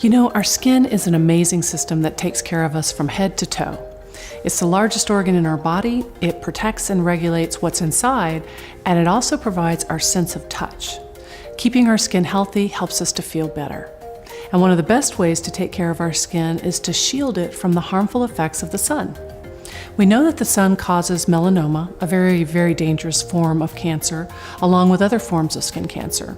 You know, our skin is an amazing system that takes care of us from head to toe. It's the largest organ in our body, it protects and regulates what's inside, and it also provides our sense of touch. Keeping our skin healthy helps us to feel better. And one of the best ways to take care of our skin is to shield it from the harmful effects of the sun. We know that the sun causes melanoma, a very, very dangerous form of cancer, along with other forms of skin cancer.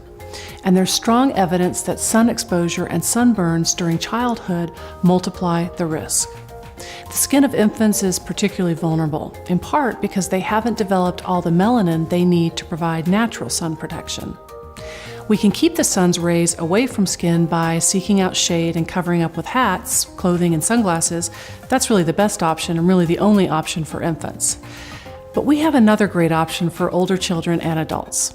And there's strong evidence that sun exposure and sunburns during childhood multiply the risk. The skin of infants is particularly vulnerable, in part because they haven't developed all the melanin they need to provide natural sun protection. We can keep the sun's rays away from skin by seeking out shade and covering up with hats, clothing, and sunglasses. That's really the best option and really the only option for infants. But we have another great option for older children and adults.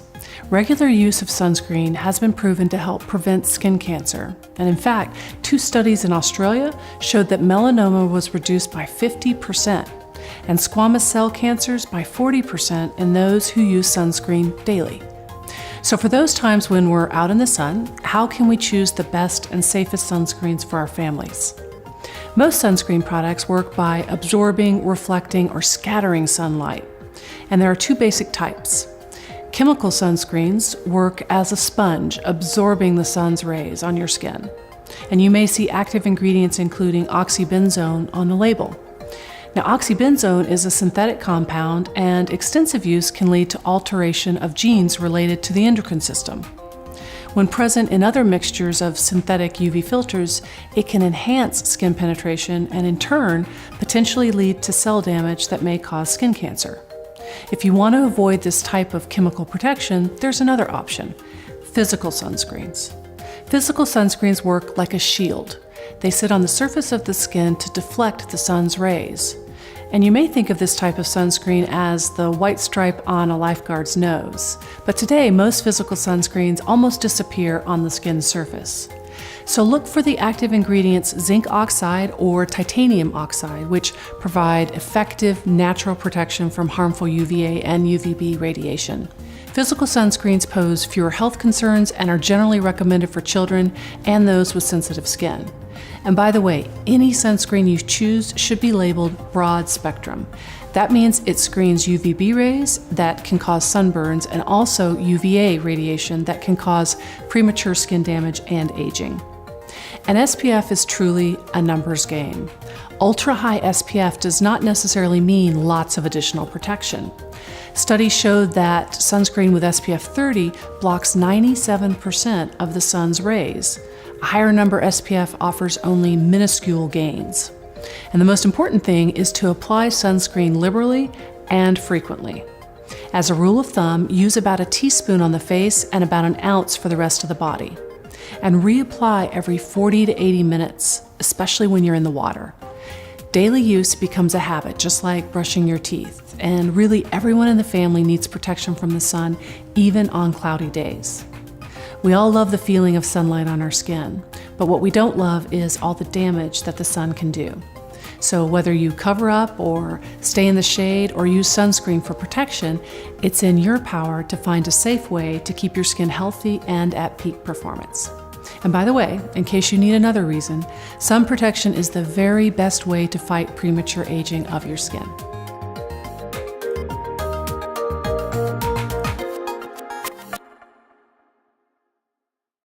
Regular use of sunscreen has been proven to help prevent skin cancer. And in fact, 2 studies in Australia showed that melanoma was reduced by 50% and squamous cell cancers by 40% in those who use sunscreen daily. So for those times when we're out in the sun, how can we choose the best and safest sunscreens for our families? Most sunscreen products work by absorbing, reflecting, or scattering sunlight. And there are 2 basic types. Chemical sunscreens work as a sponge, absorbing the sun's rays on your skin. And you may see active ingredients including oxybenzone on the label. Now, oxybenzone is a synthetic compound, and extensive use can lead to alteration of genes related to the endocrine system. When present in other mixtures of synthetic UV filters, it can enhance skin penetration and in turn potentially lead to cell damage that may cause skin cancer. If you want to avoid this type of chemical protection, there's another option: physical sunscreens. Physical sunscreens work like a shield. They sit on the surface of the skin to deflect the sun's rays. And you may think of this type of sunscreen as the white stripe on a lifeguard's nose. But today, most physical sunscreens almost disappear on the skin's surface. So look for the active ingredients zinc oxide or titanium oxide, which provide effective natural protection from harmful UVA and UVB radiation. Physical sunscreens pose fewer health concerns and are generally recommended for children and those with sensitive skin. And by the way, any sunscreen you choose should be labeled broad spectrum. That means it screens UVB rays that can cause sunburns and also UVA radiation that can cause premature skin damage and aging. And SPF is truly a numbers game. Ultra-high SPF does not necessarily mean lots of additional protection. Studies showed that sunscreen with SPF 30 blocks 97% of the sun's rays. A higher number SPF offers only minuscule gains. And the most important thing is to apply sunscreen liberally and frequently. As a rule of thumb, use about a teaspoon on the face and about an ounce for the rest of the body. And reapply every 40 to 80 minutes, especially when you're in the water. Daily use becomes a habit, just like brushing your teeth. And really, everyone in the family needs protection from the sun, even on cloudy days. We all love the feeling of sunlight on our skin, but what we don't love is all the damage that the sun can do. So whether you cover up or stay in the shade or use sunscreen for protection, it's in your power to find a safe way to keep your skin healthy and at peak performance. And by the way, in case you need another reason, sun protection is the very best way to fight premature aging of your skin.